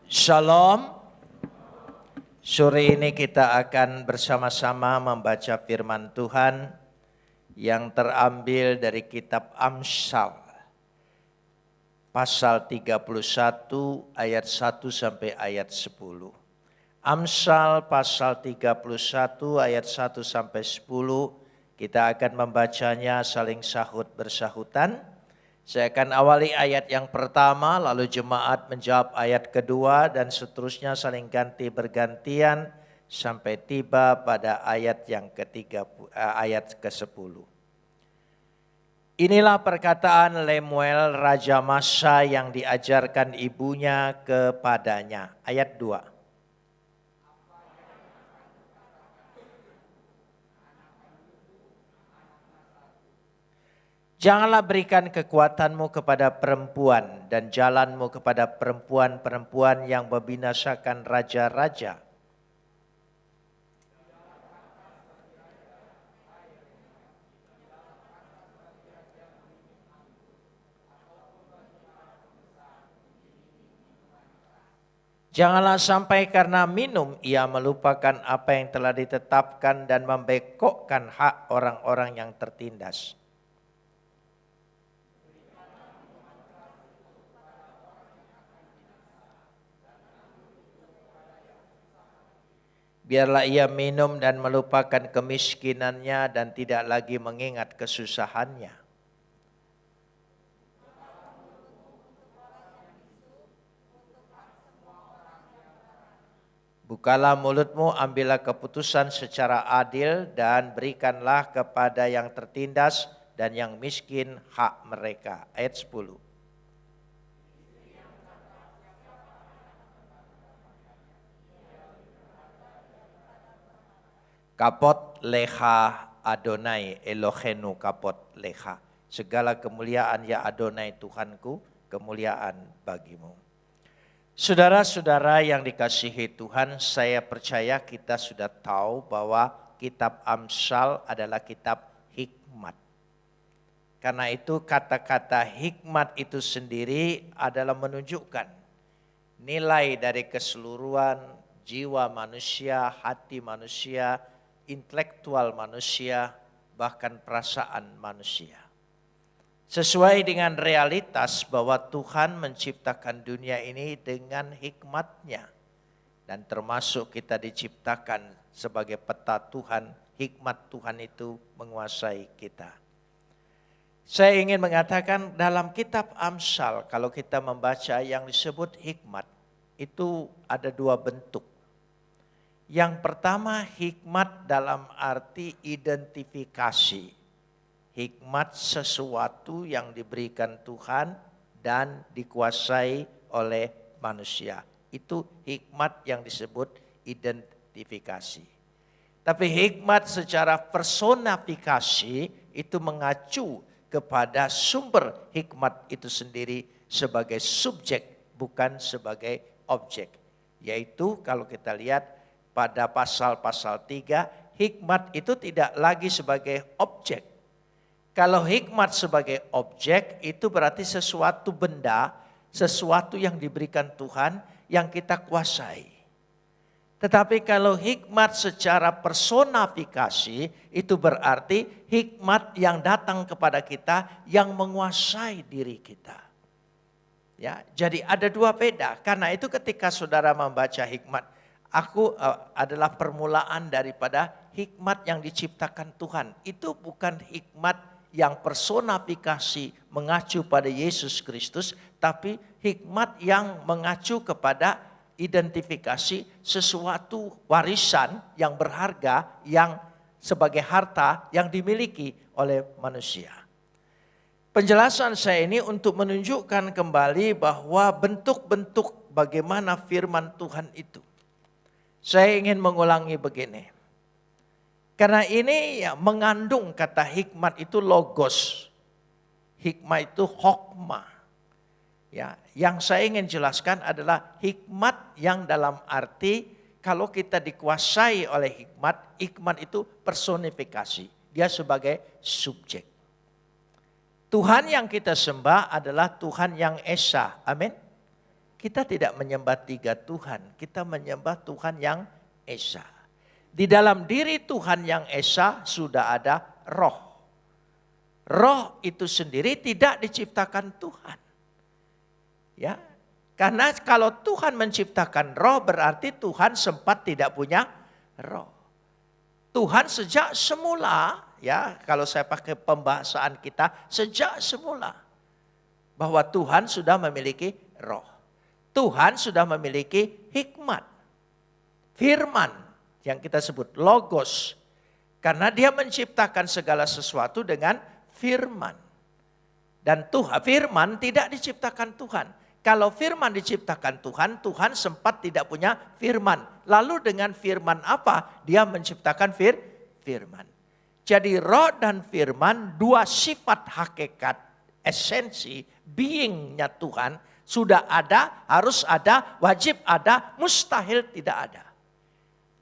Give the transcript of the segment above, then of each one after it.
Shalom. Sore ini kita akan bersama-sama membaca firman Tuhan yang terambil dari kitab Amsal. Pasal 31 ayat 1 sampai ayat 10. Amsal pasal 31 ayat 1 sampai 10. Kita akan membacanya saling sahut bersahutan. Saya akan awali ayat yang pertama, lalu jemaat menjawab ayat kedua dan seterusnya saling ganti bergantian sampai tiba pada ayat yang ketiga, ayat ke-10. Inilah perkataan Lemuel Raja Masa yang diajarkan ibunya kepadanya. Ayat 2. Janganlah berikan kekuatanmu kepada perempuan dan jalanmu kepada perempuan-perempuan yang membinasakan raja-raja. Janganlah sampai karena minum ia melupakan apa yang telah ditetapkan dan membekokkan hak orang-orang yang tertindas. Biarlah ia minum dan melupakan kemiskinannya dan tidak lagi mengingat kesusahannya. Bukalah mulutmu, ambillah keputusan secara adil dan berikanlah kepada yang tertindas dan yang miskin hak mereka. Ayat 10. Kapot leha Adonai Elohenu kapot leha. Segala kemuliaan ya Adonai Tuhanku, kemuliaan bagimu. Saudara-saudara yang dikasihi Tuhan, saya percaya kita sudah tahu bahwa kitab Amsal adalah kitab hikmat. Karena itu kata-kata hikmat itu sendiri adalah menunjukkan nilai dari keseluruhan jiwa manusia, hati manusia, intelektual manusia, bahkan perasaan manusia. Sesuai dengan realitas bahwa Tuhan menciptakan dunia ini dengan hikmat-Nya. Dan termasuk kita diciptakan sebagai peta Tuhan, hikmat Tuhan itu menguasai kita. Saya ingin mengatakan dalam kitab Amsal, kalau kita membaca yang disebut hikmat, itu ada dua bentuk. Yang pertama hikmat dalam arti identifikasi. Hikmat sesuatu yang diberikan Tuhan dan dikuasai oleh manusia. Itu hikmat yang disebut identifikasi. Tapi hikmat secara personifikasi itu mengacu kepada sumber hikmat itu sendiri sebagai subjek bukan sebagai objek. Yaitu kalau kita lihat pada pasal-pasal 3, hikmat itu tidak lagi sebagai objek. Kalau hikmat sebagai objek itu berarti sesuatu benda, sesuatu yang diberikan Tuhan yang kita kuasai. Tetapi kalau hikmat secara personifikasi itu berarti hikmat yang datang kepada kita yang menguasai diri kita. Ya, jadi ada dua beda. Karena itu ketika saudara membaca hikmat, aku adalah permulaan daripada hikmat yang diciptakan Tuhan. Itu bukan hikmat yang personifikasi mengacu pada Yesus Kristus, tapi hikmat yang mengacu kepada identifikasi sesuatu warisan yang berharga, yang sebagai harta yang dimiliki oleh manusia. Penjelasan saya ini untuk menunjukkan kembali bahwa bentuk-bentuk bagaimana firman Tuhan itu. Saya ingin mengulangi begini. Karena ini ya, mengandung kata hikmat itu logos. Hikmat itu hokmah. Ya, yang saya ingin jelaskan adalah hikmat yang dalam arti kalau kita dikuasai oleh hikmat, hikmat itu personifikasi. Dia sebagai subjek. Tuhan yang kita sembah adalah Tuhan yang Esa. Amin. kita tidak menyembah 3 Tuhan, kita menyembah Tuhan yang Esa. Di dalam diri Tuhan yang Esa sudah ada roh. Roh itu sendiri tidak diciptakan Tuhan. Ya, karena kalau Tuhan menciptakan roh berarti Tuhan sempat tidak punya roh. Tuhan sejak semula, ya kalau saya pakai pembahasan kita, sejak semula bahwa Tuhan sudah memiliki roh. Tuhan sudah memiliki hikmat, firman yang kita sebut logos. Karena dia menciptakan segala sesuatu dengan firman. Dan Tuhan, firman tidak diciptakan Tuhan. Kalau firman diciptakan Tuhan, Tuhan sempat tidak punya firman. Lalu dengan firman apa? Dia menciptakan firman. Jadi roh dan firman, dua sifat hakikat, esensi, beingnya Tuhan, sudah ada, harus ada, wajib ada, mustahil tidak ada.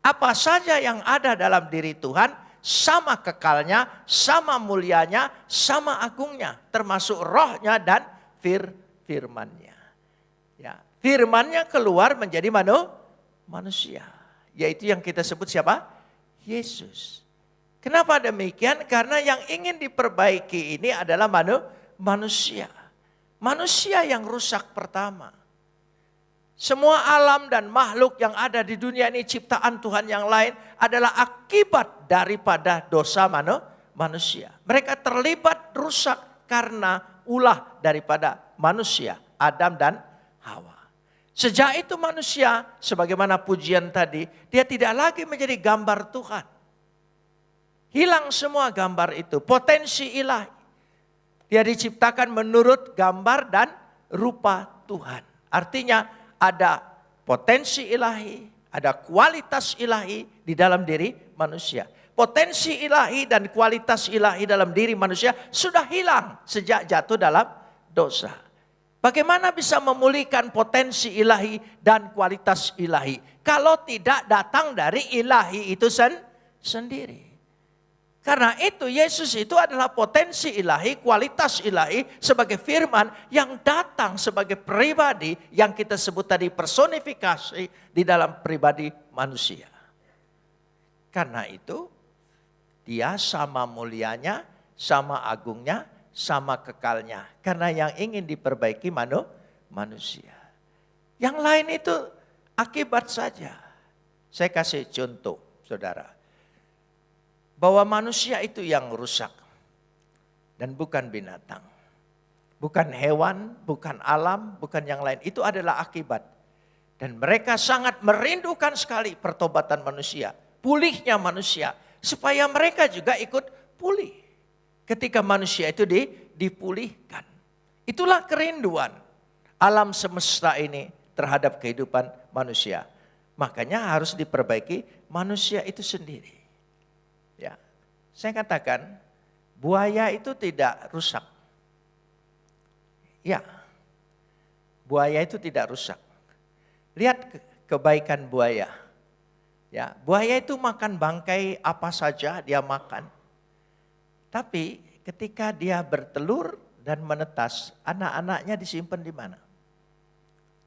Apa saja yang ada dalam diri Tuhan, sama kekalnya, sama mulianya, sama agungnya. Termasuk rohnya dan firmannya. Ya, firmannya keluar menjadi manusia. Yaitu yang kita sebut siapa? Yesus. Kenapa demikian? Karena yang ingin diperbaiki ini adalah manusia. Manusia yang rusak pertama. Semua alam dan makhluk yang ada di dunia ini ciptaan Tuhan yang lain adalah akibat daripada dosa manusia. Mereka terlibat rusak karena ulah daripada manusia, Adam dan Hawa. Sejak itu manusia, sebagaimana pujian tadi, dia tidak lagi menjadi gambar Tuhan. Hilang semua gambar itu, potensi ilahi. Dia diciptakan menurut gambar dan rupa Tuhan. Artinya ada potensi ilahi, ada kualitas ilahi di dalam diri manusia. Potensi ilahi dan kualitas ilahi dalam diri manusia sudah hilang sejak jatuh dalam dosa. Bagaimana bisa memulihkan potensi ilahi dan kualitas ilahi? Kalau tidak datang dari ilahi itu sendiri. Karena itu Yesus itu adalah potensi ilahi, kualitas ilahi sebagai firman yang datang sebagai pribadi yang kita sebut tadi personifikasi di dalam pribadi manusia. Karena itu dia sama mulianya, sama agungnya, sama kekalnya. Karena yang ingin diperbaiki manusia. Yang lain itu akibat saja. Saya kasih contoh, saudara. Bahwa manusia itu yang rusak. Dan bukan binatang. Bukan hewan, bukan alam, bukan yang lain. Itu adalah akibat. Dan mereka sangat merindukan sekali pertobatan manusia. Pulihnya manusia. Supaya mereka juga ikut pulih. Ketika manusia itu dipulihkan. Itulah kerinduan alam semesta ini terhadap kehidupan manusia. Makanya harus diperbaiki manusia itu sendiri. Ya, saya katakan buaya itu tidak rusak. Ya, buaya itu tidak rusak. Lihat kebaikan buaya. Ya, buaya itu makan bangkai apa saja dia makan. Tapi ketika dia bertelur dan menetas, anak-anaknya disimpan di mana?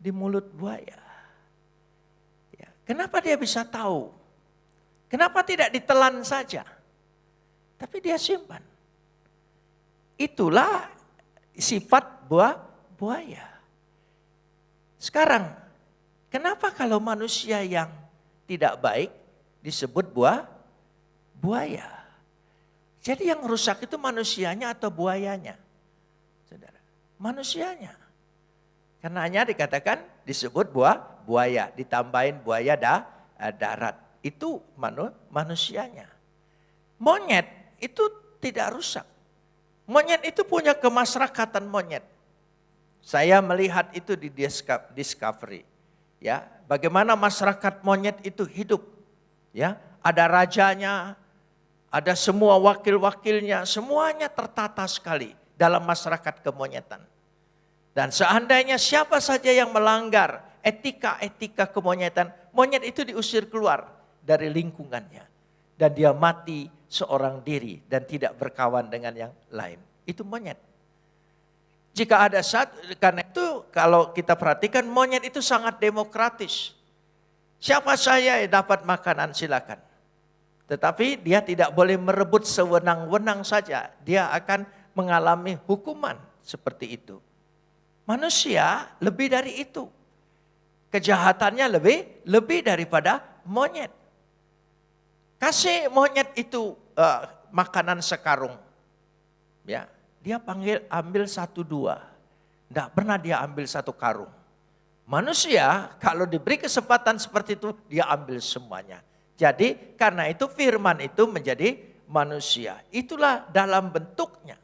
Di mulut buaya. Ya, kenapa dia bisa tahu? Kenapa tidak ditelan saja? Tapi dia simpan. Itulah sifat buaya. Sekarang, kenapa kalau manusia yang tidak baik disebut buaya? Jadi yang rusak itu manusianya atau buayanya? Saudara, manusianya. Karena hanya dikatakan disebut buaya, ditambahin buaya darat. Itu manusianya. Monyet itu tidak rusak. Monyet itu punya kemasyarakatan monyet. Saya melihat itu di Discovery. Ya, bagaimana masyarakat monyet itu hidup. Ya, ada rajanya, ada semua wakil-wakilnya, semuanya tertata sekali dalam masyarakat kemonyetan. Dan seandainya siapa saja yang melanggar etika-etika kemonyetan, monyet itu diusir keluar dari lingkungannya. Dan dia mati seorang diri dan tidak berkawan dengan yang lain. Itu monyet. Jika ada karena itu kalau kita perhatikan monyet itu sangat demokratis. Siapa saya yang dapat makanan silakan. Tetapi dia tidak boleh merebut sewenang-wenang saja. Dia akan mengalami hukuman seperti itu. Manusia lebih dari itu. Kejahatannya lebih daripada monyet. Kasih monyet itu makanan sekarung. Ya, dia ambil 1-2. Tidak pernah dia ambil 1 karung. Manusia kalau diberi kesempatan seperti itu dia ambil semuanya. Jadi karena itu firman itu menjadi manusia. Itulah dalam bentuknya.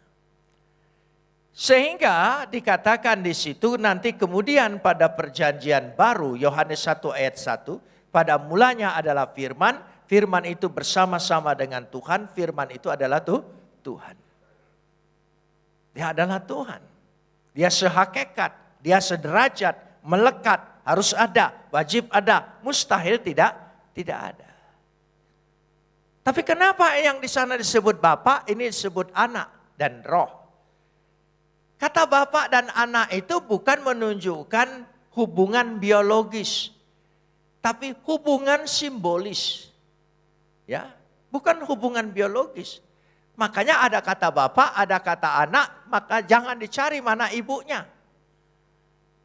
Sehingga dikatakan di situ nanti kemudian pada perjanjian baru Yohanes 1 ayat 1. Pada mulanya adalah firman. Firman itu bersama-sama dengan Tuhan. Firman itu adalah Tuhan. Dia adalah Tuhan. Dia sehakikat. Dia sederajat. Melekat. Harus ada. Wajib ada. Mustahil tidak ada. Tapi kenapa yang di sana disebut Bapa, ini disebut anak dan roh? Kata Bapa dan anak itu bukan menunjukkan hubungan biologis, tapi hubungan simbolis. Ya, bukan hubungan biologis. Makanya ada kata Bapa, ada kata anak, maka jangan dicari mana ibunya.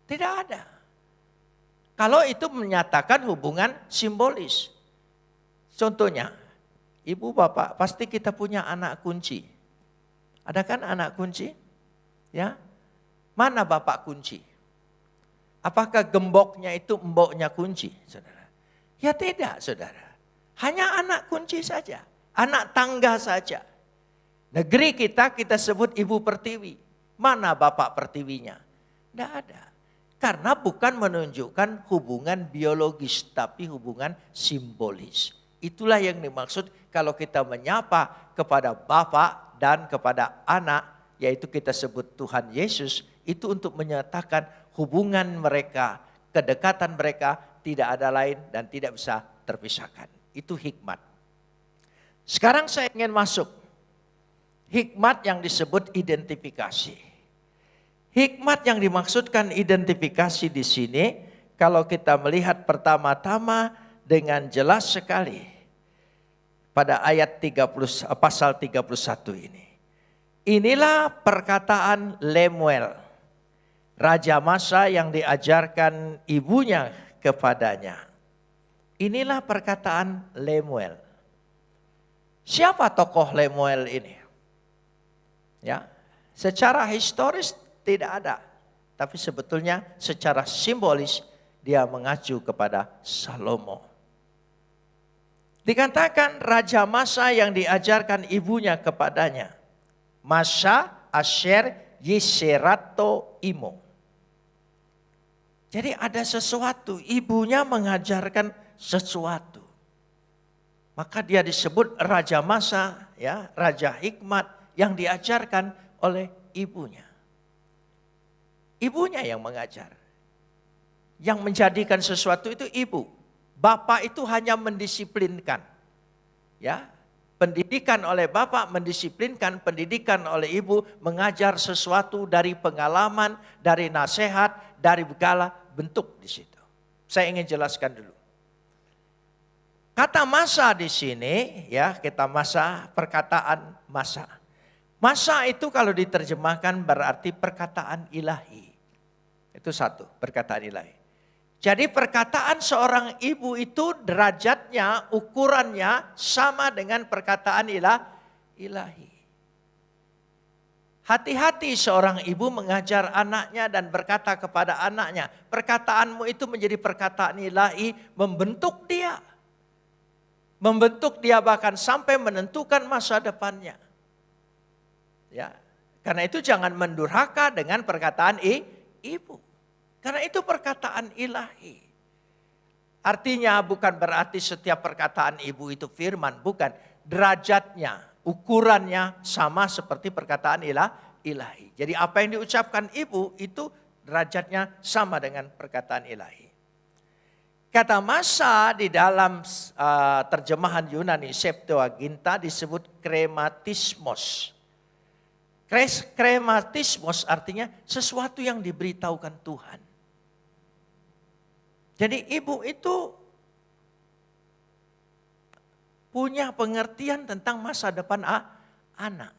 Tidak ada. Kalau itu menyatakan hubungan simbolis. Contohnya, ibu bapak pasti kita punya anak kunci. Ada kan anak kunci? Ya, mana bapak kunci? Apakah gemboknya itu emboknya kunci, saudara? Ya tidak, saudara. Hanya anak kunci saja, anak tangga saja. Negeri kita sebut ibu pertiwi. Mana bapak pertiwinya? Tidak ada. Karena bukan menunjukkan hubungan biologis, tapi hubungan simbolis. Itulah yang dimaksud kalau kita menyapa kepada Bapa dan kepada anak, yaitu kita sebut Tuhan Yesus, itu untuk menyatakan hubungan mereka, kedekatan mereka tidak ada lain dan tidak bisa terpisahkan. Itu hikmat. Sekarang saya ingin masuk. Hikmat yang disebut identifikasi. Hikmat yang dimaksudkan identifikasi di sini, kalau kita melihat pertama-tama dengan jelas sekali pada ayat pasal 31 ini. Inilah perkataan Lemuel, raja Masa yang diajarkan ibunya kepadanya. Inilah perkataan Lemuel. Siapa tokoh Lemuel ini? Ya, secara historis tidak ada, tapi sebetulnya secara simbolis dia mengacu kepada Salomo. Dikatakan Raja Masa yang diajarkan ibunya kepadanya. Masa Asher Yiserato Imo. Jadi ada sesuatu, ibunya mengajarkan sesuatu. Maka dia disebut Raja Masa, ya, Raja Hikmat yang diajarkan oleh ibunya. Ibunya yang mengajar. Yang menjadikan sesuatu itu ibu. Bapak itu hanya mendisiplinkan. Ya, pendidikan oleh bapak mendisiplinkan, pendidikan oleh ibu mengajar sesuatu dari pengalaman, dari nasihat, dari segala bentuk di situ. Saya ingin jelaskan dulu. Kata masa di sini, ya, kita masa, perkataan masa. Masa itu kalau diterjemahkan berarti perkataan ilahi. Itu satu, perkataan ilahi. Jadi perkataan seorang ibu itu derajatnya, ukurannya sama dengan perkataan ilahi. Hati-hati seorang ibu mengajar anaknya dan berkata kepada anaknya, perkataanmu itu menjadi perkataan ilahi, membentuk dia. Membentuk dia bahkan sampai menentukan masa depannya. Ya, karena itu jangan mendurhaka dengan perkataan ibu. Karena itu perkataan ilahi. Artinya bukan berarti setiap perkataan ibu itu firman. Bukan. Derajatnya, ukurannya sama seperti perkataan ilahi. Jadi apa yang diucapkan ibu itu derajatnya sama dengan perkataan ilahi. Kata masa di dalam terjemahan Yunani Septuaginta disebut krematismos. Krematismos artinya sesuatu yang diberitahukan Tuhan. Jadi ibu itu punya pengertian tentang masa depan anak.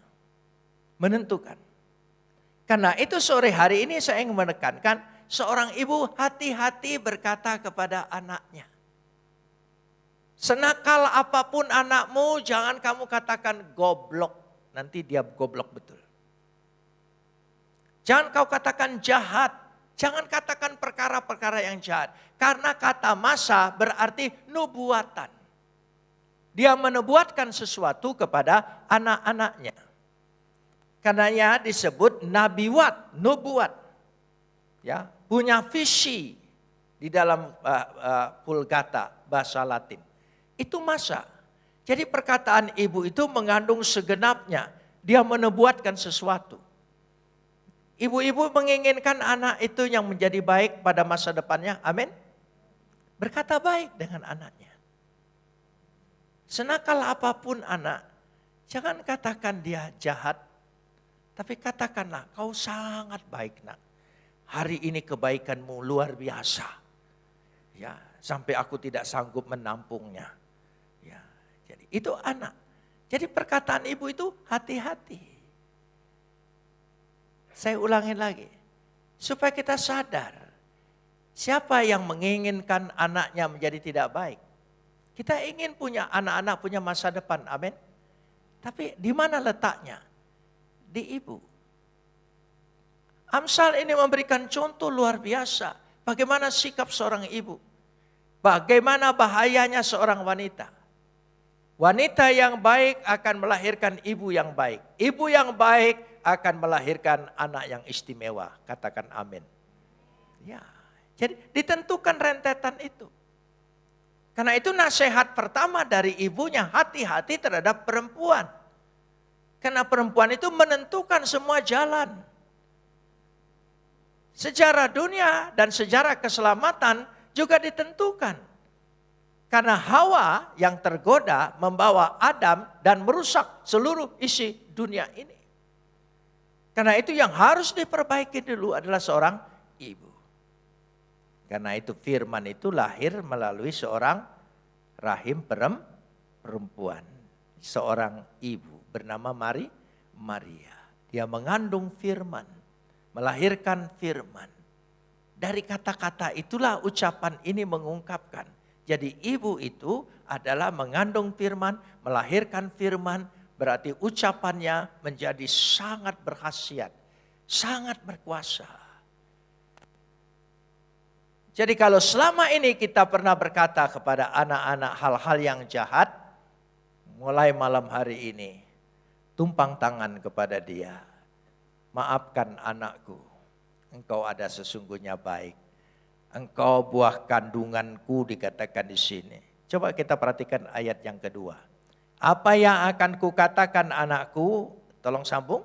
Menentukan. Karena itu sore hari ini saya ingin menekankan seorang ibu hati-hati berkata kepada anaknya. Senakal apapun anakmu jangan kamu katakan goblok. Nanti dia goblok betul. Jangan kau katakan jahat. Jangan katakan perkara-perkara yang jahat. Karena kata masa berarti nubuatan. Dia menubuatkan sesuatu kepada anak-anaknya. Karenanya disebut nabiwat, nubuat. Ya, punya visi di dalam Vulgata, bahasa Latin. Itu masa. Jadi perkataan ibu itu mengandung segenapnya. Dia menubuatkan sesuatu. Ibu-ibu menginginkan anak itu yang menjadi baik pada masa depannya. Amin. Berkata baik dengan anaknya. Senakal apapun anak, jangan katakan dia jahat. Tapi katakanlah, kau sangat baik nak. Hari ini kebaikanmu luar biasa. Ya, sampai aku tidak sanggup menampungnya. Ya, jadi itu anak. Jadi perkataan ibu itu hati-hati. Saya ulangi lagi. Supaya kita sadar. Siapa yang menginginkan anaknya menjadi tidak baik? Kita ingin punya anak-anak punya masa depan. Amin. Tapi di mana letaknya? Di ibu. Amsal ini memberikan contoh luar biasa. Bagaimana sikap seorang ibu. Bagaimana bahayanya seorang wanita. Wanita yang baik akan melahirkan ibu yang baik. Ibu yang baik akan melahirkan anak yang istimewa. Katakan amin. Ya, jadi ditentukan rentetan itu. Karena itu nasihat pertama dari ibunya hati-hati terhadap perempuan. Karena perempuan itu menentukan semua jalan. Sejarah dunia dan sejarah keselamatan juga ditentukan. Karena Hawa yang tergoda membawa Adam dan merusak seluruh isi dunia ini. Karena itu yang harus diperbaiki dulu adalah seorang ibu. Karena itu firman itu lahir melalui seorang rahim perempuan. Seorang ibu bernama Maria. Dia mengandung firman, melahirkan firman. Dari kata-kata itulah ucapan ini mengungkapkan. Jadi ibu itu adalah mengandung firman, melahirkan firman, berarti ucapannya menjadi sangat berkhasiat, sangat berkuasa. Jadi kalau selama ini kita pernah berkata kepada anak-anak hal-hal yang jahat, mulai malam hari ini, tumpang tangan kepada dia. Maafkan anakku, engkau ada sesungguhnya baik. Engkau buah kandunganku dikatakan di sini. Coba kita perhatikan ayat yang kedua. Apa yang akan kukatakan anakku? Tolong sambung.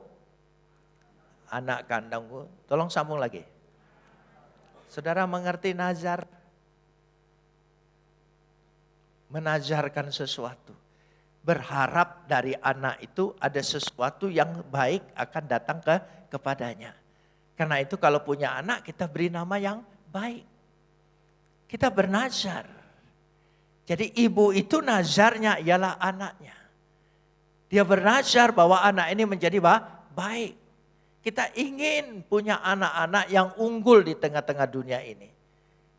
Anak kandungku. Tolong sambung lagi. Saudara mengerti nazar? Menazarkan sesuatu. Berharap dari anak itu ada sesuatu yang baik akan datang kepadanya. Karena itu kalau punya anak kita beri nama yang baik. Kita bernazar. Jadi ibu itu nazarnya ialah anaknya. Dia bernazar bahwa anak ini menjadi baik. Kita ingin punya anak-anak yang unggul di tengah-tengah dunia ini.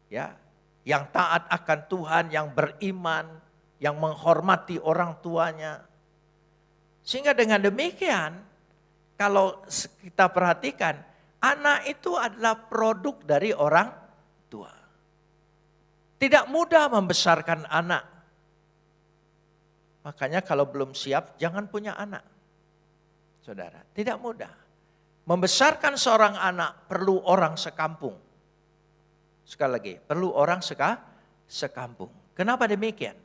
Ya, yang taat akan Tuhan, yang beriman, yang menghormati orang tuanya. Sehingga dengan demikian, kalau kita perhatikan, anak itu adalah produk dari orang tua. Tidak mudah membesarkan anak. Makanya kalau belum siap, jangan punya anak. Saudara, tidak mudah. Membesarkan seorang anak perlu orang sekampung. Sekali lagi, perlu orang sekampung. Kenapa demikian?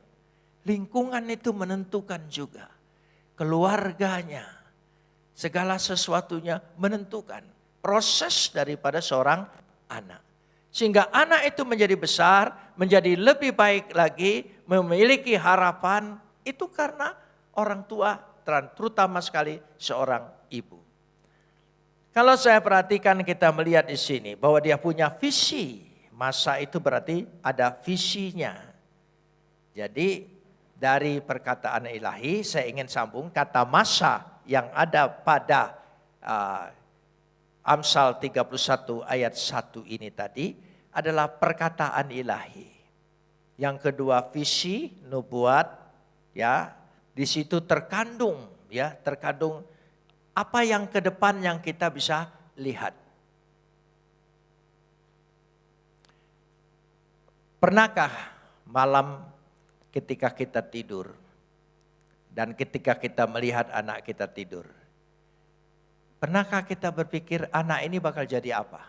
Lingkungan itu menentukan juga. Keluarganya, segala sesuatunya menentukan proses daripada seorang anak. Sehingga anak itu menjadi besar, menjadi lebih baik lagi, memiliki harapan. Itu karena orang tua, terutama sekali seorang ibu. Kalau saya perhatikan kita melihat di sini bahwa dia punya visi. Masa itu berarti ada visinya. Jadi dari perkataan ilahi saya ingin sambung kata masa yang ada pada Amsal 31 ayat 1 ini tadi adalah perkataan ilahi. Yang kedua visi, nubuat, ya, di situ terkandung apa yang ke depan yang kita bisa lihat. Pernahkah malam ketika kita tidur dan ketika kita melihat anak kita tidur, pernahkah kita berpikir anak ini bakal jadi apa?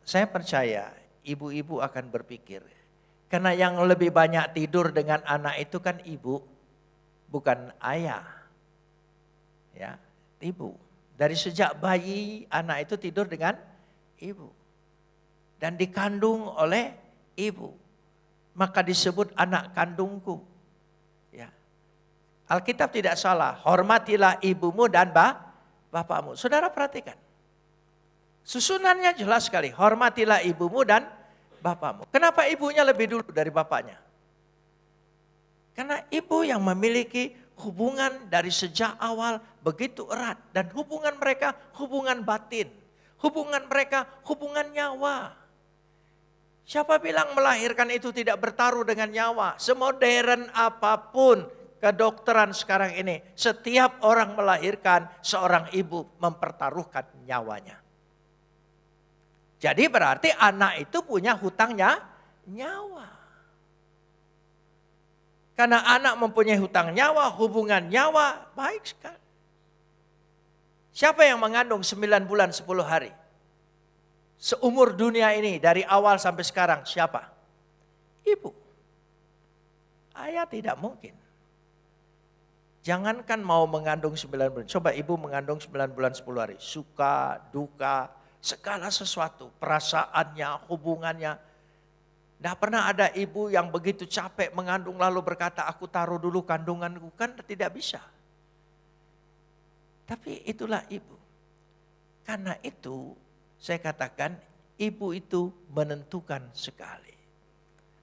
Saya percaya ibu-ibu akan berpikir, karena yang lebih banyak tidur dengan anak itu kan ibu, bukan ayah. Ya, ibu. Dari sejak bayi anak itu tidur dengan ibu. Dan dikandung oleh ibu. Maka disebut anak kandungku. Ya. Alkitab tidak salah, hormatilah ibumu dan bapakmu. Saudara perhatikan. Susunannya jelas sekali, hormatilah ibumu dan bapakmu. Kenapa ibunya lebih dulu dari bapaknya? Karena ibu yang memiliki hubungan dari sejak awal begitu erat. Dan hubungan mereka hubungan batin. Hubungan mereka hubungan nyawa. Siapa bilang melahirkan itu tidak bertaruh dengan nyawa? Semodern apapun kedokteran sekarang ini. Setiap orang melahirkan seorang ibu mempertaruhkan nyawanya. Jadi berarti anak itu punya hutangnya nyawa. Karena anak mempunyai hutang nyawa, hubungan nyawa, baik sekali. Siapa yang mengandung 9 bulan 10 hari? Seumur dunia ini dari awal sampai sekarang siapa? Ibu. Ayah tidak mungkin. Jangankan mau mengandung 9 bulan. Coba ibu mengandung 9 bulan 10 hari. Suka, duka, segala sesuatu. Perasaannya, hubungannya. Tidak pernah ada ibu yang begitu capek mengandung lalu berkata aku taruh dulu kandunganku, kan tidak bisa. Tapi itulah ibu. Karena itu saya katakan ibu itu menentukan sekali.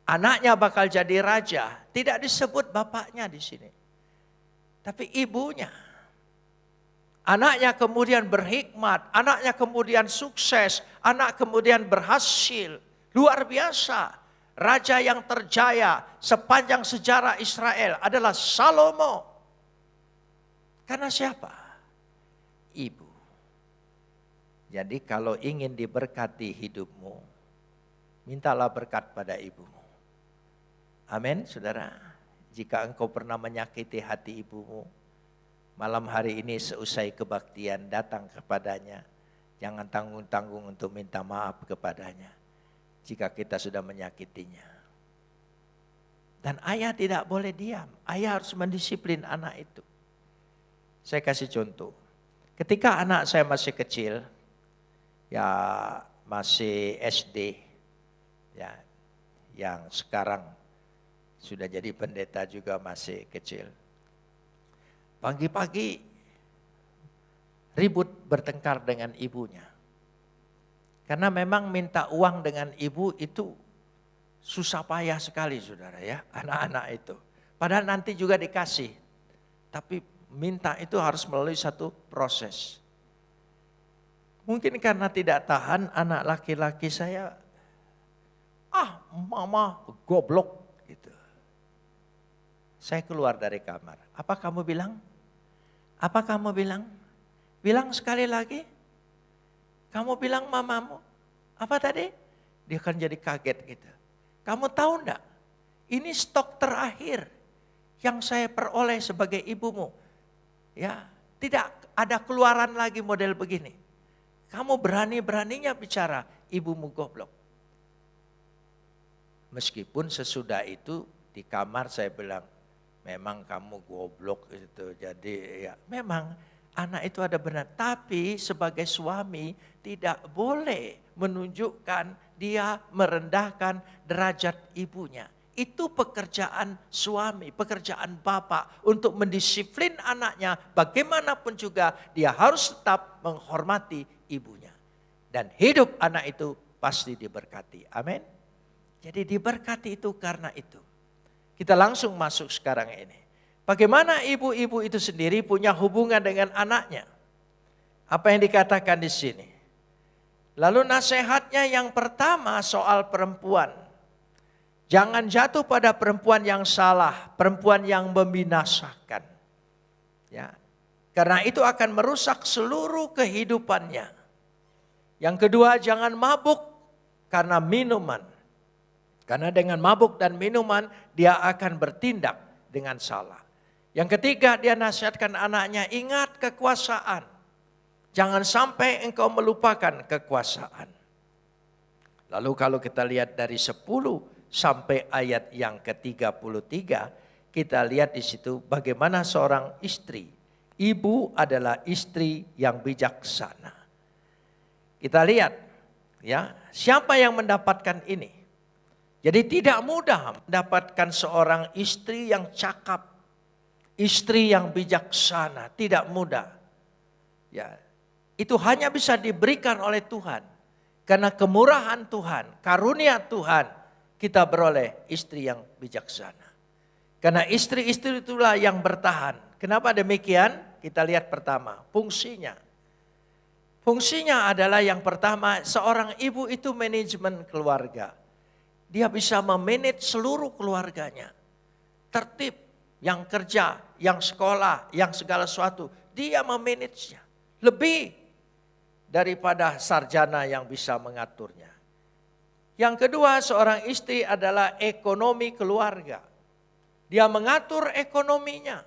Anaknya bakal jadi raja, tidak disebut bapaknya di sini. Tapi ibunya. Anaknya kemudian berhikmat, anaknya kemudian sukses, anak kemudian berhasil. Luar biasa. Raja yang terjaya sepanjang sejarah Israel adalah Salomo. Karena siapa? Ibu. Jadi kalau ingin diberkati hidupmu, mintalah berkat pada ibumu. Amin, saudara. Jika engkau pernah menyakiti hati ibumu, malam hari ini seusai kebaktian datang kepadanya. Jangan tanggung-tanggung untuk minta maaf kepadanya. Jika kita sudah menyakitinya. Dan ayah tidak boleh diam. Ayah harus mendisiplin anak itu. Saya kasih contoh. Ketika anak saya masih kecil, ya masih SD, ya yang sekarang sudah jadi pendeta juga masih kecil. Pagi-pagi ribut bertengkar dengan ibunya. Karena memang minta uang dengan ibu itu susah payah sekali saudara ya, anak-anak itu. Padahal nanti juga dikasih, tapi minta itu harus melalui satu proses. Mungkin karena tidak tahan anak laki-laki saya, mama goblok gitu. Saya keluar dari kamar, apa kamu bilang? Apa kamu bilang? Bilang sekali lagi. Kamu bilang mamamu, apa tadi? Dia akan jadi kaget gitu. Kamu tahu enggak? Ini stok terakhir yang saya peroleh sebagai ibumu. Ya, tidak ada keluaran lagi model begini. Kamu berani-beraninya bicara ibumu goblok. Meskipun sesudah itu di kamar saya bilang, memang kamu goblok itu. Jadi ya memang anak itu ada benar, tapi sebagai suami tidak boleh menunjukkan dia merendahkan derajat ibunya. Itu pekerjaan suami, pekerjaan bapak untuk mendisiplin anaknya. Bagaimanapun juga dia harus tetap menghormati ibunya. Dan hidup anak itu pasti diberkati. Amin. Jadi diberkati itu karena itu. Kita langsung masuk sekarang ini. Bagaimana ibu-ibu itu sendiri punya hubungan dengan anaknya? Apa yang dikatakan di sini? Lalu nasihatnya yang pertama soal perempuan. Jangan jatuh pada perempuan yang salah, perempuan yang membinasakan. Ya. Karena itu akan merusak seluruh kehidupannya. Yang kedua, jangan mabuk karena minuman. Karena dengan mabuk dan minuman, dia akan bertindak dengan salah. Yang ketiga, dia nasihatkan anaknya, ingat kekuasaan. Jangan sampai engkau melupakan kekuasaan. Lalu kalau kita lihat dari 10 sampai ayat yang ke-33, kita lihat di situ bagaimana seorang istri. Ibu adalah istri yang bijaksana. Kita lihat ya, siapa yang mendapatkan ini? Jadi tidak mudah mendapatkan seorang istri yang cakap, istri yang bijaksana, tidak mudah. Ya, itu hanya bisa diberikan oleh Tuhan. Karena kemurahan Tuhan, karunia Tuhan, kita beroleh istri yang bijaksana. Karena istri-istri itulah yang bertahan. Kenapa demikian? Kita lihat pertama, fungsinya. Fungsinya adalah yang pertama, seorang ibu itu manajemen keluarga. Dia bisa memanage seluruh keluarganya. Tertib, yang kerja, yang sekolah, yang segala sesuatu. Dia memanagenya. Lebih daripada sarjana yang bisa mengaturnya. Yang kedua, seorang istri adalah ekonomi keluarga. Dia mengatur ekonominya.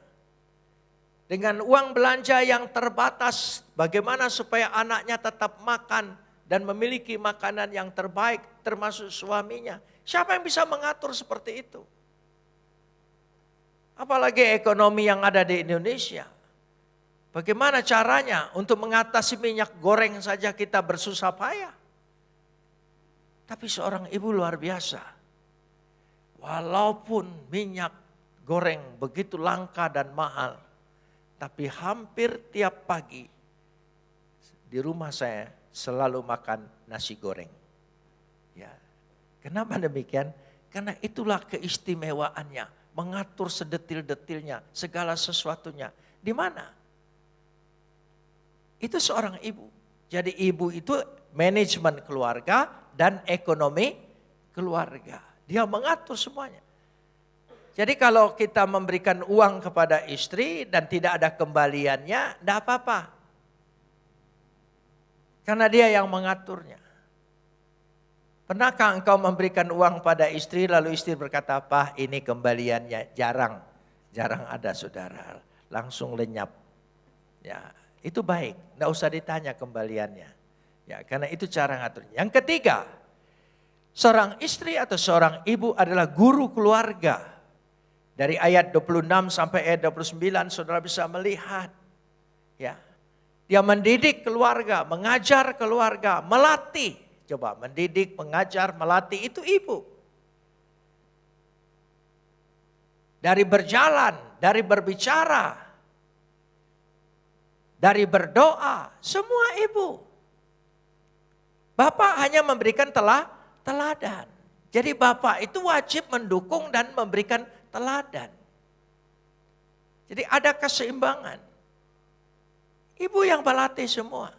Dengan uang belanja yang terbatas, bagaimana supaya anaknya tetap makan dan memiliki makanan yang terbaik, termasuk suaminya. Siapa yang bisa mengatur seperti itu? Apalagi ekonomi yang ada di Indonesia. Bagaimana caranya untuk mengatasi minyak goreng saja kita bersusah payah? Tapi seorang ibu luar biasa. Walaupun minyak goreng begitu langka dan mahal. Tapi hampir tiap pagi di rumah saya selalu makan nasi goreng. Ya. Kenapa demikian? Karena itulah keistimewaannya. Mengatur sedetil-detilnya, segala sesuatunya. Di mana? Itu seorang ibu. Jadi ibu itu manajemen keluarga dan ekonomi keluarga. Dia mengatur semuanya. Jadi kalau kita memberikan uang kepada istri dan tidak ada kembaliannya, tidak apa-apa. Karena dia yang mengaturnya. Pernahkah engkau memberikan uang pada istri lalu istri berkata, "Pak, ini kembaliannya." Jarang ada saudara. Langsung lenyap. Ya, itu baik. Tidak usah ditanya kembaliannya. Ya, karena itu cara ngaturnya. Yang ketiga, seorang istri atau seorang ibu adalah guru keluarga. Dari ayat 26 sampai ayat 29 saudara bisa melihat. Ya, dia mendidik keluarga, mengajar keluarga, melatih. Coba mendidik, mengajar, melatih itu ibu. Dari berjalan, dari berbicara, dari berdoa, semua ibu. Bapak hanya memberikan teladan. Jadi bapak itu wajib mendukung dan memberikan teladan. Jadi ada keseimbangan. Ibu yang melatih semua.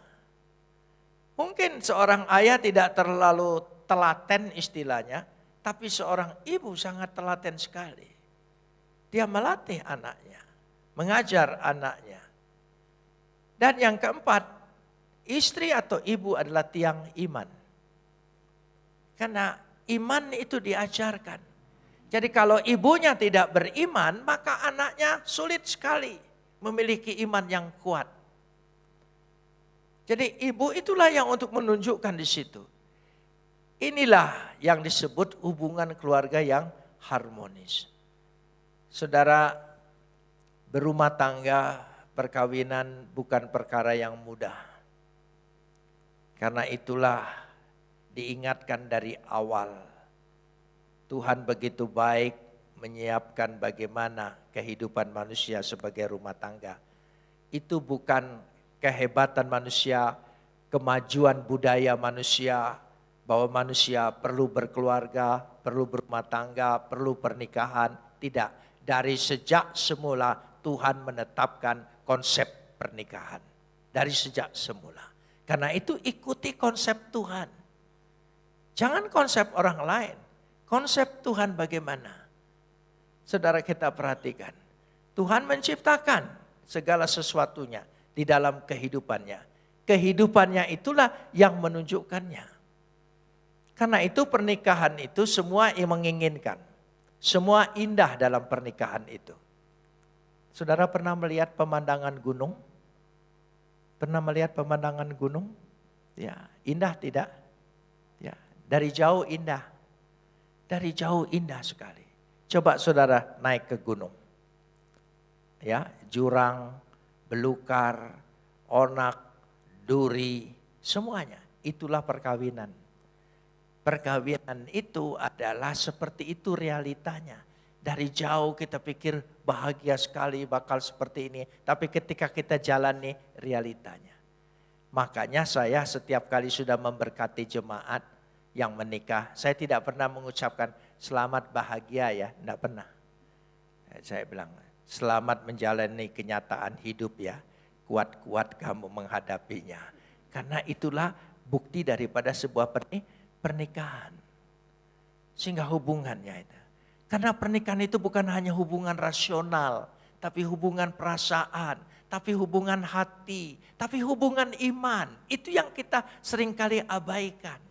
Mungkin seorang ayah tidak terlalu telaten istilahnya, tapi seorang ibu sangat telaten sekali. Dia melatih anaknya, mengajar anaknya. Dan yang keempat, istri atau ibu adalah tiang iman. Karena iman itu diajarkan. Jadi kalau ibunya tidak beriman, maka anaknya sulit sekali memiliki iman yang kuat. Jadi ibu itulah yang untuk menunjukkan di situ. Inilah yang disebut hubungan keluarga yang harmonis. Saudara, berumah tangga, perkawinan bukan perkara yang mudah. Karena itulah diingatkan dari awal. Tuhan begitu baik menyiapkan bagaimana kehidupan manusia sebagai rumah tangga. Itu bukan kehebatan manusia, kemajuan budaya manusia, bahwa manusia perlu berkeluarga, perlu berumah tangga, perlu pernikahan. Tidak, dari sejak semula Tuhan menetapkan konsep pernikahan. Dari sejak semula. Karena itu ikuti konsep Tuhan. Jangan konsep orang lain. Konsep Tuhan bagaimana? Saudara kita perhatikan. Tuhan menciptakan segala sesuatunya di dalam kehidupannya. Kehidupannya itulah yang menunjukkannya. Karena itu pernikahan itu semua yang menginginkan. Semua indah dalam pernikahan itu. Saudara pernah melihat pemandangan gunung? Pernah melihat pemandangan gunung? Ya, indah tidak? Ya, dari jauh indah. Dari jauh indah sekali. Coba saudara naik ke gunung. Ya, jurang, belukar, onak, duri, semuanya. Itulah perkawinan. Perkawinan itu adalah seperti itu realitanya. Dari jauh kita pikir bahagia sekali bakal seperti ini. Tapi ketika kita jalani realitanya. Makanya saya setiap kali sudah memberkati jemaat yang menikah. Saya tidak pernah mengucapkan selamat bahagia ya. Tidak pernah. Saya bilang selamat menjalani kenyataan hidup ya. Kuat-kuat kamu menghadapinya. Karena itulah bukti daripada sebuah pernikahan. Sehingga hubungannya itu. Karena pernikahan itu bukan hanya hubungan rasional, tapi hubungan perasaan, tapi hubungan hati, tapi hubungan iman. Itu yang kita seringkali abaikan.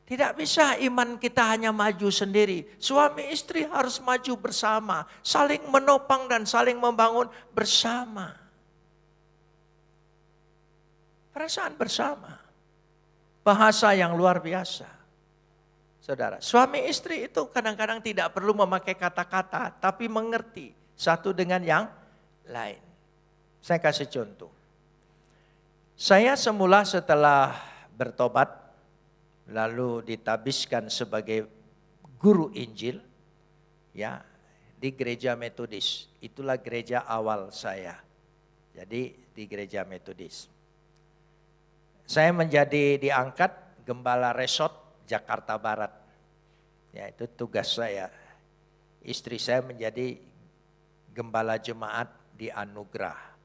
Tidak bisa iman kita hanya maju sendiri. Suami istri harus maju bersama, saling menopang dan saling membangun bersama. Perasaan bersama. Bahasa yang luar biasa. Saudara, suami istri itu kadang-kadang tidak perlu memakai kata-kata, tapi mengerti satu dengan yang lain. Saya kasih contoh. Saya semula setelah bertobat, lalu ditabiskan sebagai guru Injil, ya di gereja Metodis. Itulah gereja awal saya. Jadi di gereja Metodis. Saya menjadi diangkat gembala resort Jakarta Barat. Ya, itu tugas saya. Istri saya menjadi gembala jemaat di Anugerah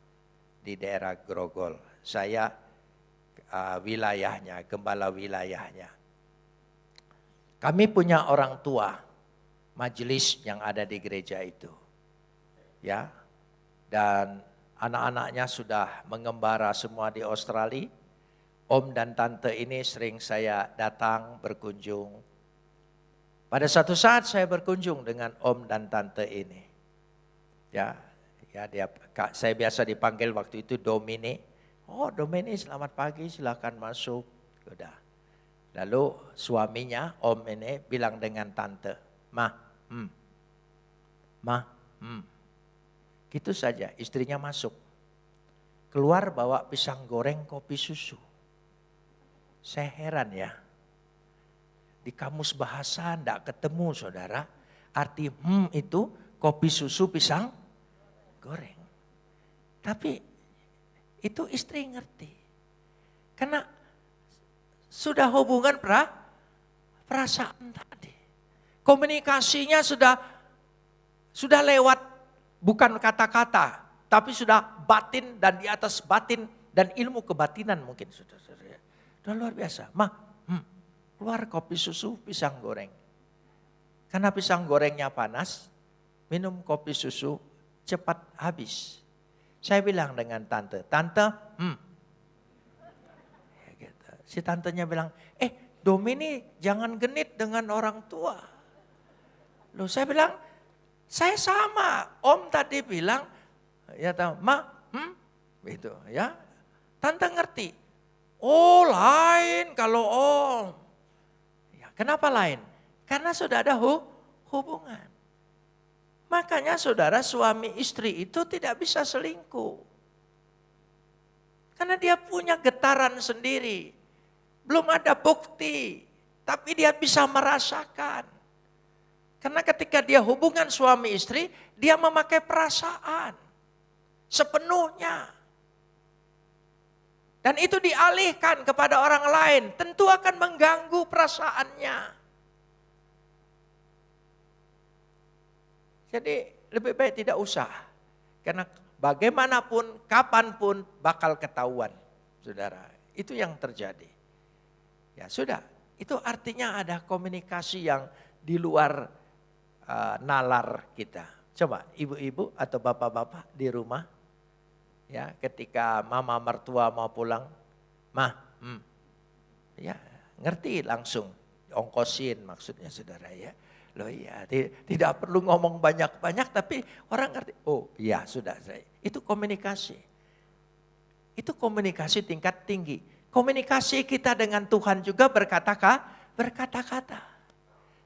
di daerah Grogol. Saya wilayahnya, gembala wilayahnya. Kami punya orang tua, majelis yang ada di gereja itu. Ya. Dan anak-anaknya sudah mengembara semua di Australia. Om dan tante ini sering saya datang berkunjung. Pada satu saat saya berkunjung dengan om dan tante ini. Ya saya biasa dipanggil waktu itu Domini. Oh Domini selamat pagi silakan masuk. Udah. Lalu suaminya om ini bilang dengan tante. Ma. Gitu saja istrinya masuk. Keluar bawa pisang goreng kopi susu. Saya heran ya, di kamus bahasa enggak ketemu saudara, arti itu kopi susu pisang goreng. Tapi itu istri ngerti, karena sudah hubungan perasaan tadi. Komunikasinya sudah lewat bukan kata-kata, tapi sudah batin dan di atas batin dan ilmu kebatinan mungkin sudah. Udah luar biasa. Keluar kopi susu pisang goreng. Karena pisang gorengnya panas, minum kopi susu cepat habis. Saya bilang dengan tante, ya gitu. Si tantenya bilang, Domini jangan genit dengan orang tua. Loh saya bilang, saya sama. Om tadi bilang, ya tahu, gitu ya. Tante ngerti. Oh lain kalau om. Ya, kenapa lain? Karena sudah ada hubungan. Makanya saudara suami istri itu tidak bisa selingkuh. Karena dia punya getaran sendiri. Belum ada bukti. Tapi dia bisa merasakan. Karena ketika dia hubungan suami istri, dia memakai perasaan sepenuhnya. Dan itu dialihkan kepada orang lain, tentu akan mengganggu perasaannya. Jadi lebih baik tidak usah. Karena bagaimanapun, kapanpun bakal ketahuan, saudara. Itu yang terjadi. Ya sudah, itu artinya ada komunikasi yang di luar nalar kita. Coba ibu-ibu atau bapak-bapak di rumah, ya ketika mama mertua mau pulang, ya ngerti langsung, ongkosin maksudnya saudara ya. Loh iya, tidak perlu ngomong banyak-banyak tapi orang ngerti. Oh iya sudah, itu komunikasi. Itu komunikasi tingkat tinggi. Komunikasi kita dengan Tuhan juga berkata-kata.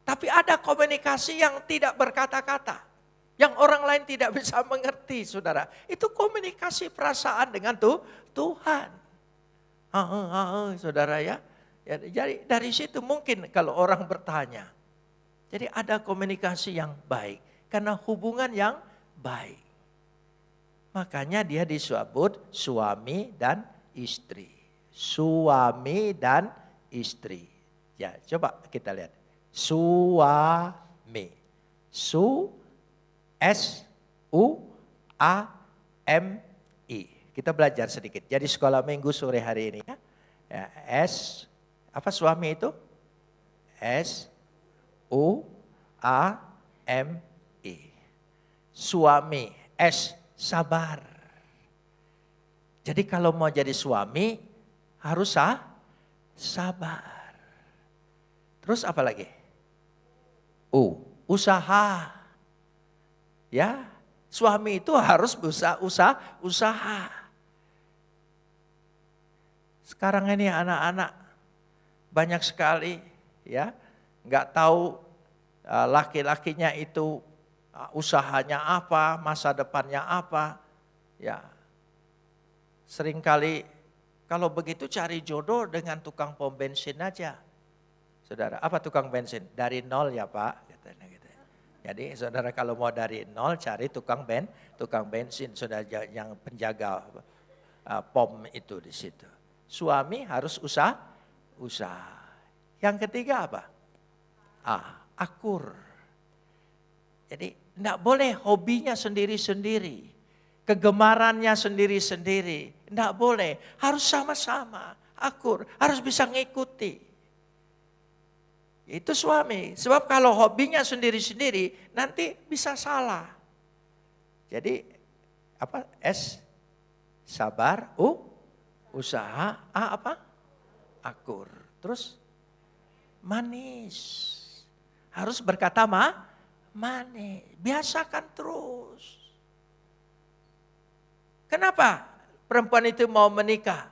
Tapi ada komunikasi yang tidak berkata-kata. Yang orang lain tidak bisa mengerti saudara. Itu komunikasi perasaan dengan Tuhan. Saudara ya. Jadi dari situ mungkin kalau orang bertanya. Jadi ada komunikasi yang baik. Karena hubungan yang baik. Makanya dia disebut suami dan istri. Suami dan istri. Ya coba kita lihat. Suami. S-U-A-M-I. Kita belajar sedikit. Jadi sekolah minggu sore hari ini ya. Apa suami itu? S-U-A-M-I. Suami. Sabar. Jadi kalau mau jadi suami harus sabar. Terus apa lagi? Usaha. Ya, suami itu harus usaha. Sekarang ini anak-anak banyak sekali ya, nggak tahu laki-lakinya itu usahanya apa, masa depannya apa. Ya, seringkali kalau begitu cari jodoh dengan tukang pom bensin aja. Saudara, apa tukang bensin? Dari nol ya Pak. Katanya gitu. Jadi saudara kalau mau dari nol cari tukang bensin. Saudara yang penjaga pom itu di situ. Suami harus usaha. Yang ketiga apa? Akur. Jadi tidak boleh hobinya sendiri-sendiri. Kegemarannya sendiri-sendiri. Tidak boleh. Harus sama-sama. Akur. Harus bisa ngikuti. Itu suami. Sebab kalau hobinya sendiri-sendiri nanti bisa salah. Jadi apa? Sabar, usaha, apa? Akur. Terus manis. Harus berkata manis. Biasakan terus. Kenapa perempuan itu mau menikah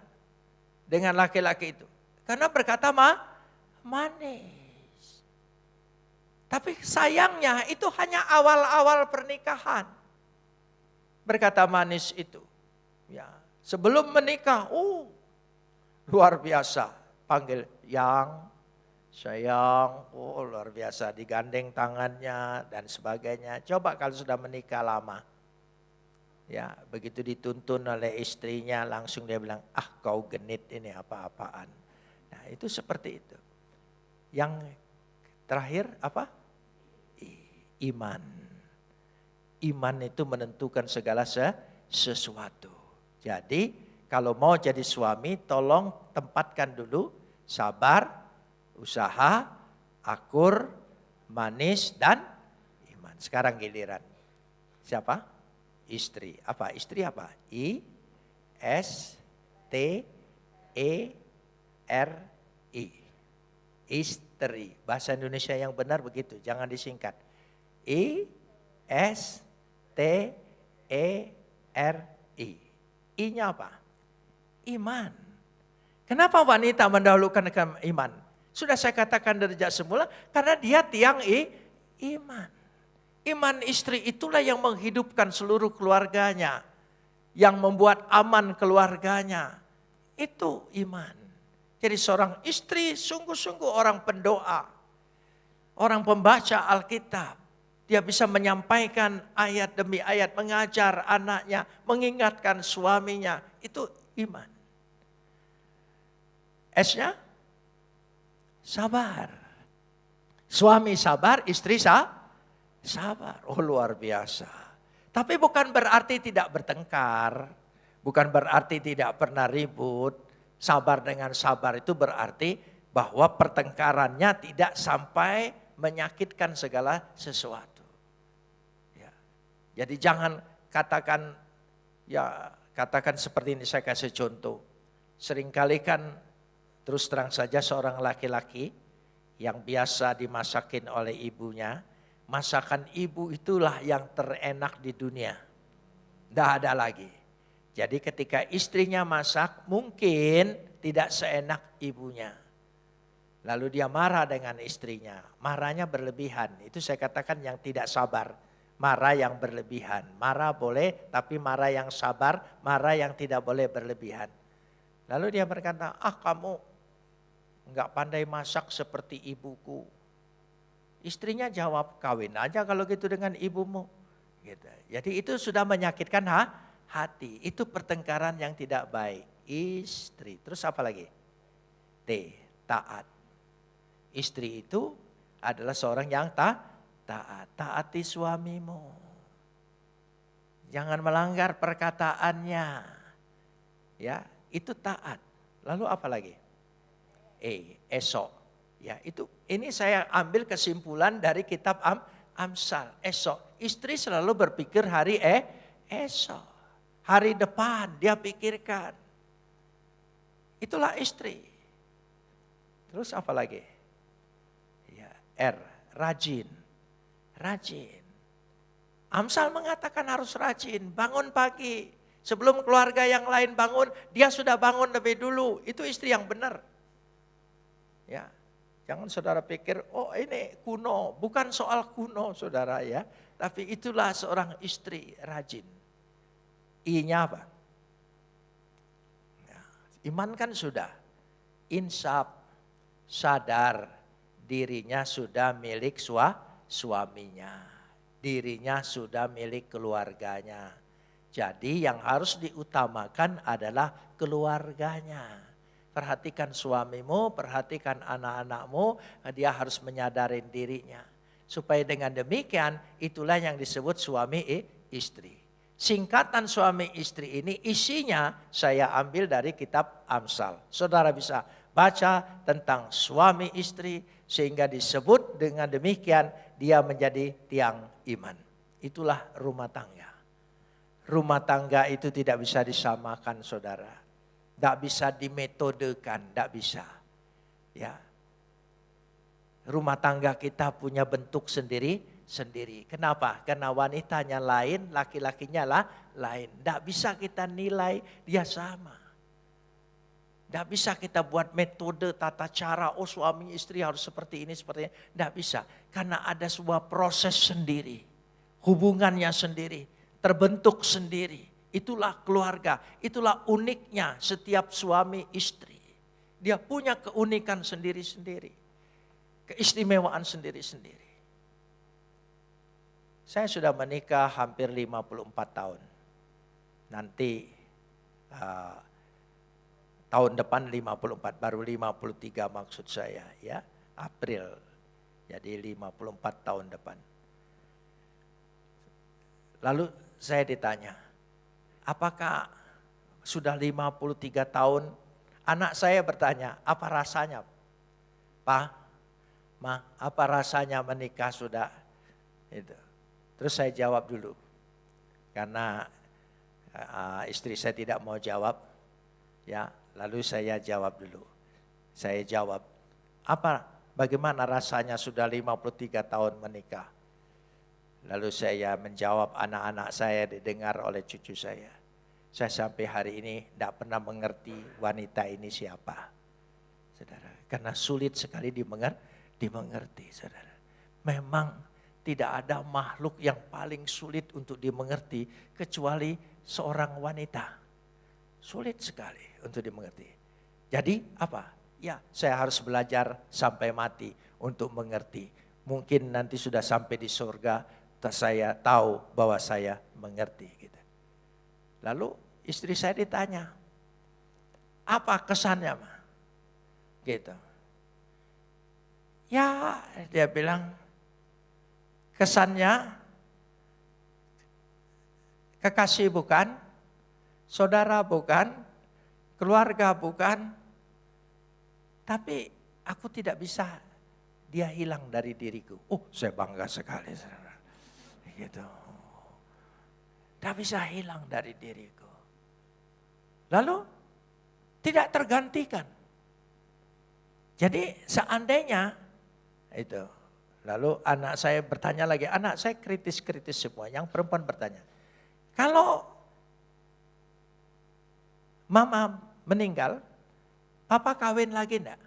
dengan laki-laki itu? Karena berkata manis. Tapi sayangnya itu hanya awal-awal pernikahan. Berkata manis itu. Ya, sebelum menikah, luar biasa. Panggil yang, sayang, luar biasa. Digandeng tangannya dan sebagainya. Coba kalau sudah menikah lama. Ya, begitu dituntun oleh istrinya langsung dia bilang, kau genit ini apa-apaan. Nah itu seperti itu. Yang terakhir apa? Iman. Iman itu menentukan segala sesuatu. Jadi kalau mau jadi suami tolong tempatkan dulu sabar, usaha, akur, manis dan iman. Sekarang giliran. Siapa? Istri. Apa? Istri apa? I-S-T-E-R-I. Istri. Bahasa Indonesia yang benar begitu, jangan disingkat. I-S-T-E-R-I. I-nya apa? Iman. Kenapa wanita mendahulukan iman? Sudah saya katakan dari sejak semula, karena dia tiang iman. Iman istri itulah yang menghidupkan seluruh keluarganya. Yang membuat aman keluarganya. Itu iman. Jadi seorang istri sungguh-sungguh orang pendoa. Orang pembaca Alkitab. Dia bisa menyampaikan ayat demi ayat, mengajar anaknya, mengingatkan suaminya. Itu iman. S-nya sabar. Suami sabar, istri sabar. Oh luar biasa. Tapi bukan berarti tidak bertengkar. Bukan berarti tidak pernah ribut. Sabar dengan sabar itu berarti bahwa pertengkarannya tidak sampai menyakitkan segala sesuatu. Ya. Jadi jangan katakan seperti ini, saya kasih contoh. Seringkali kan terus terang saja seorang laki-laki yang biasa dimasakin oleh ibunya, masakan ibu itulah yang terenak di dunia. Tidak ada lagi. Jadi ketika istrinya masak mungkin tidak seenak ibunya. Lalu dia marah dengan istrinya. Marahnya berlebihan. Itu saya katakan yang tidak sabar. Marah yang berlebihan. Marah boleh tapi marah yang sabar. Marah yang tidak boleh berlebihan. Lalu dia berkata, kamu enggak pandai masak seperti ibuku. Istrinya jawab, kawin aja kalau gitu dengan ibumu. Gitu. Jadi itu sudah menyakitkan hati. Itu pertengkaran yang tidak baik. Istri. Terus apa lagi? T. Taat. Istri itu adalah seorang yang taat. Taati suamimu. Jangan melanggar perkataannya. Ya, itu taat. Lalu apa lagi? Esok. Ya, ini saya ambil kesimpulan dari kitab Amsal. Esok. Istri selalu berpikir hari esok. Hari depan dia pikirkan. Itulah istri. Terus apa lagi? Ya, R, rajin. Rajin. Amsal mengatakan harus rajin, bangun pagi. Sebelum keluarga yang lain bangun, dia sudah bangun lebih dulu. Itu istri yang benar. Ya. Jangan saudara pikir, ini kuno. Bukan soal kuno saudara ya. Tapi itulah seorang istri rajin. I-nya apa? Ya, iman kan sudah. Insaf, sadar dirinya sudah milik suaminya. Dirinya sudah milik keluarganya. Jadi yang harus diutamakan adalah keluarganya. Perhatikan suamimu, perhatikan anak-anakmu, dia harus menyadari dirinya. Supaya dengan demikian itulah yang disebut suami istri. Singkatan suami istri ini isinya saya ambil dari kitab Amsal. Saudara bisa baca tentang suami istri sehingga disebut dengan demikian dia menjadi tiang iman. Itulah rumah tangga. Rumah tangga itu tidak bisa disamakan saudara. Tidak bisa dimetodekan, tidak bisa. Ya. Rumah tangga kita punya bentuk sendiri. Kenapa? Karena wanitanya lain, laki-lakinya lain. Tidak bisa kita nilai dia sama. Tidak bisa kita buat metode, tata cara, suami istri harus seperti ini, seperti ini. Tidak bisa. Karena ada sebuah proses sendiri. Hubungannya sendiri. Terbentuk sendiri. Itulah keluarga. Itulah uniknya setiap suami istri. Dia punya keunikan sendiri-sendiri. Keistimewaan sendiri-sendiri. Saya sudah menikah hampir 54 tahun. Nanti tahun depan 54, baru 53 maksud saya ya. April. Jadi 54 tahun depan. Lalu saya ditanya, apakah sudah 53 tahun? Anak saya bertanya, apa rasanya? Pak, Ma, apa rasanya menikah sudah? Itu. Terus saya jawab dulu. Karena istri saya tidak mau jawab. Ya, lalu saya jawab dulu. Saya jawab, bagaimana rasanya sudah 53 tahun menikah? Lalu saya menjawab, anak-anak saya didengar oleh cucu saya. Saya sampai hari ini tidak pernah mengerti wanita ini siapa. Saudara, karena sulit sekali dimengerti, saudara. Memang tidak ada makhluk yang paling sulit untuk dimengerti kecuali seorang wanita. Sulit sekali untuk dimengerti. Jadi apa? Ya, saya harus belajar sampai mati untuk mengerti. Mungkin nanti sudah sampai di surga, saya tahu bahwa saya mengerti. Gitu. Lalu istri saya ditanya, apa kesannya, Ma? Gitu. Ya, dia bilang, kesannya kekasih bukan, saudara bukan, keluarga bukan, tapi aku tidak bisa dia hilang dari diriku. Oh, saya bangga sekali, saudara. Gitu. Tidak bisa hilang dari diriku. Lalu tidak tergantikan. Jadi seandainya itu, lalu anak saya bertanya lagi, anak saya kritis-kritis semua, yang perempuan bertanya, kalau mama meninggal, papa kawin lagi enggak?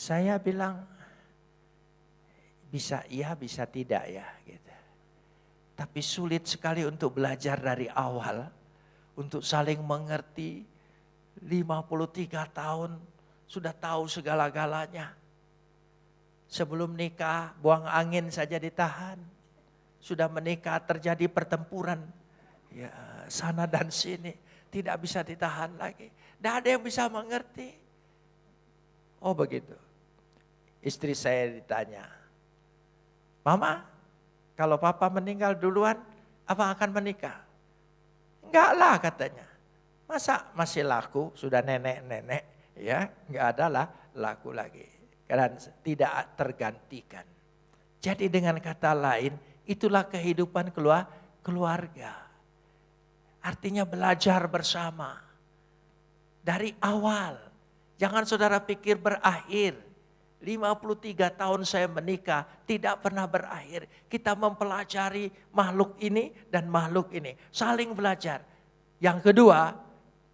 Saya bilang, bisa iya, bisa tidak ya. Gitu. Tapi sulit sekali untuk belajar dari awal, untuk saling mengerti. 53 tahun sudah tahu segala-galanya. Sebelum nikah buang angin saja ditahan. Sudah menikah terjadi pertempuran. Ya, sana dan sini tidak bisa ditahan lagi. Tidak ada yang bisa mengerti. Oh begitu. Istri saya ditanya, Mama, kalau papa meninggal duluan, apa akan menikah? Enggak lah katanya. Masa masih laku, sudah nenek-nenek, ya enggak ada lah laku lagi. Karena tidak tergantikan. Jadi dengan kata lain, itulah kehidupan keluarga. Artinya belajar bersama. Dari awal, jangan saudara pikir berakhir. 53 tahun saya menikah, tidak pernah berakhir. Kita mempelajari makhluk ini dan makhluk ini. Saling belajar. Yang kedua,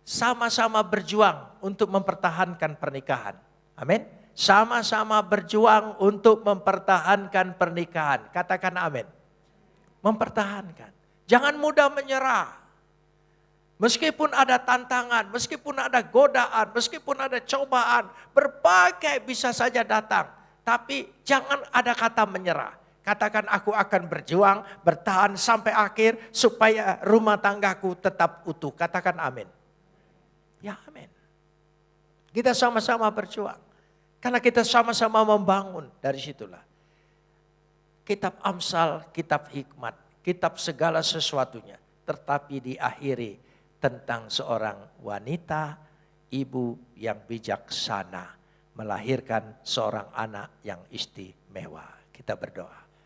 sama-sama berjuang untuk mempertahankan pernikahan. Amin. Sama-sama berjuang untuk mempertahankan pernikahan. Katakan amin. Mempertahankan. Jangan mudah menyerah. Meskipun ada tantangan, meskipun ada godaan, meskipun ada cobaan, berbagai bisa saja datang. Tapi jangan ada kata menyerah. Katakan aku akan berjuang, bertahan sampai akhir supaya rumah tanggaku tetap utuh. Katakan amin. Ya amin. Kita sama-sama berjuang. Karena kita sama-sama membangun dari situlah. Kitab Amsal, kitab hikmat, kitab segala sesuatunya. Tetapi diakhiri tentang seorang wanita, ibu yang bijaksana. Melahirkan seorang anak yang istimewa. Kita berdoa.